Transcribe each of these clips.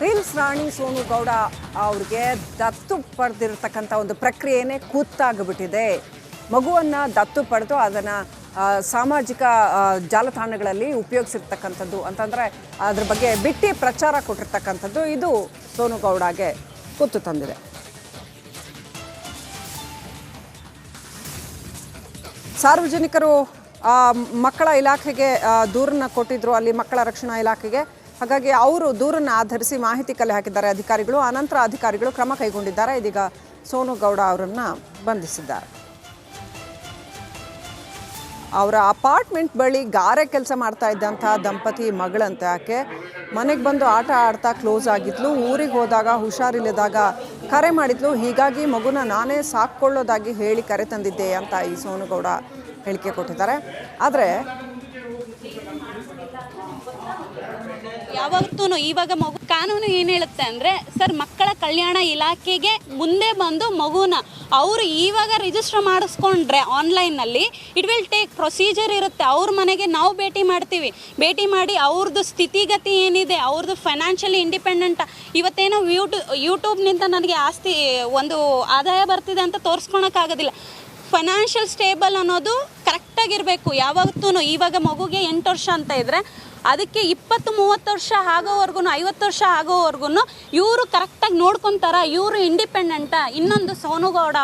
Reels ರಾಣಿ ಸೋನು ಗೌಡ ಅವ್ರಿಗೆ ದತ್ತು ಪಡೆದಿರ್ತಕ್ಕಂಥ ಒಂದು ಪ್ರಕ್ರಿಯೆನೇ ಕೂತಾಗ್ಬಿಟ್ಟಿದೆ. ಮಗುವನ್ನು ದತ್ತು ಪಡೆದು ಅದನ್ನು ಸಾಮಾಜಿಕ ಜಾಲತಾಣಗಳಲ್ಲಿ ಉಪಯೋಗಿಸಿರ್ತಕ್ಕಂಥದ್ದು ಅಂತಂದರೆ ಅದ್ರ ಬಗ್ಗೆ ಬಿಟ್ಟು ಪ್ರಚಾರ ಕೊಟ್ಟಿರ್ತಕ್ಕಂಥದ್ದು ಇದು ಸೋನು ಗೌಡಗೆ ಕೂತು ತಂದಿದೆ. ಸಾರ್ವಜನಿಕರು ಮಕ್ಕಳ ಇಲಾಖೆಗೆ ದೂರನ್ನು ಕೊಟ್ಟಿದ್ರು, ಅಲ್ಲಿ ಮಕ್ಕಳ ರಕ್ಷಣಾ ಇಲಾಖೆಗೆ. ಹಾಗಾಗಿ ಅವರು ದೂರನ್ನು ಆಧರಿಸಿ ಮಾಹಿತಿ ಕಲೆ ಹಾಕಿದ್ದಾರೆ ಅಧಿಕಾರಿಗಳು. ಆನಂತರ ಅಧಿಕಾರಿಗಳು ಕ್ರಮ ಕೈಗೊಂಡಿದ್ದಾರೆ. ಇದೀಗ ಸೋನು ಗೌಡ ಅವರನ್ನು ಬಂಧಿಸಿದ್ದಾರೆ. ಅವರ ಅಪಾರ್ಟ್ಮೆಂಟ್ ಬಳಿ ಗಾರೆ ಕೆಲಸ ಮಾಡ್ತಾ ಇದ್ದಂಥ ದಂಪತಿ ಮಗಳಂತೆ ಆಕೆ ಮನೆಗೆ ಬಂದು ಆಟ ಆಡ್ತಾ ಕ್ಲೋಸ್ ಆಗಿದ್ಲು. ಊರಿಗೆ ಹೋದಾಗ ಹುಷಾರಿಲ್ಲದಾಗ ಕರೆ ಮಾಡಿದ್ಲು. ಹೀಗಾಗಿ ಮಗುನ ನಾನೇ ಸಾಕ್ಕೊಳ್ಳೋದಾಗಿ ಹೇಳಿ ಕರೆ ತಂದಿದ್ದೆ ಅಂತ ಈ ಸೋನು ಗೌಡ ಹೇಳಿಕೆ ಕೊಟ್ಟಿದ್ದಾರೆ. ಆದರೆ ಯಾವತ್ತೂ ಇವಾಗ ಮಗು ಕಾನೂನು ಏನು ಹೇಳುತ್ತೆ ಅಂದರೆ ಸರ್, ಮಕ್ಕಳ ಕಲ್ಯಾಣ ಇಲಾಖೆಗೆ ಮುಂದೆ ಬಂದು ಮಗುನ ಅವರು ಇವಾಗ ರಿಜಿಸ್ಟರ್ ಮಾಡಿಸ್ಕೊಂಡ್ರೆ ಆನ್ಲೈನ್ನಲ್ಲಿ ಇಟ್ ವಿಲ್ ಟೇಕ್ ಪ್ರೊಸೀಜರ್ ಇರುತ್ತೆ. ಅವ್ರ ಮನೆಗೆ ನಾವು ಭೇಟಿ ಮಾಡ್ತೀವಿ. ಭೇಟಿ ಮಾಡಿ ಅವ್ರದ್ದು ಸ್ಥಿತಿಗತಿ ಏನಿದೆ, ಅವ್ರದ್ದು ಫೈನಾನ್ಷಿಯಲಿ ಇಂಡಿಪೆಂಡೆಂಟ್, ಇವತ್ತೇನೋ ಯೂಟ್ಯೂಬ್ನಿಂದ ನನಗೆ ಆಸ್ತಿ ಒಂದು ಆದಾಯ ಬರ್ತಿದೆ ಅಂತ ತೋರಿಸ್ಕೊಳಕ್ಕಾಗೋದಿಲ್ಲ. ಫೈನಾನ್ಷಿಯಲ್ ಸ್ಟೇಬಲ್ ಅನ್ನೋದು ಕರೆಕ್ಟಾಗಿರಬೇಕು ಯಾವತ್ತೂ. ಇವಾಗ ಮಗುಗೆ 8 ವರ್ಷ ಅಂತ ಇದ್ದರೆ ಅದಕ್ಕೆ 20-30 ವರ್ಷ ಆಗೋವರೆಗೂ 50 ವರ್ಷ ಆಗೋವರೆಗೂ ಇವರು ಕರೆಕ್ಟಾಗಿ ನೋಡ್ಕೊತಾರ, ಇವರು ಇಂಡಿಪೆಂಡೆಂಟ. ಇನ್ನೊಂದು ಸೋನು ಗೌಡ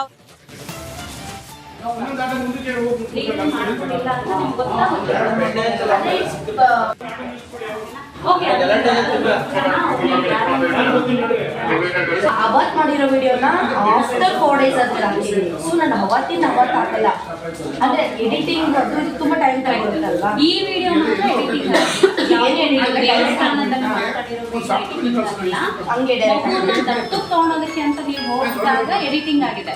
ಅವತ್ತು ಮಾಡಿರೋ ವಿಡಿಯೋನ ಆಫ್ಟರ್ 4 days ಆದ್ಮೇಲೆ ಹಾಕಿದ್ದೀನಿ. ಸೊ ನಾನು ಅವತ್ತು ಹಾಕಲ್ಲ, ಅಂದ್ರೆ ಎಡಿಟಿಂಗ್ ಅದು ತುಂಬಾ ಟೈಮ್ ತಗೊಳ್ಳುತ್ತಲ್ವಾ. ಈ ವಿಡಿಯೋ ಹಂಗೆ ದತ್ತು ತಗೊಳೋದಕ್ಕೆ ಅಂತ ನೀವು ಹೋದಾಗ ಎಡಿಟಿಂಗ್ ಆಗಿದೆ.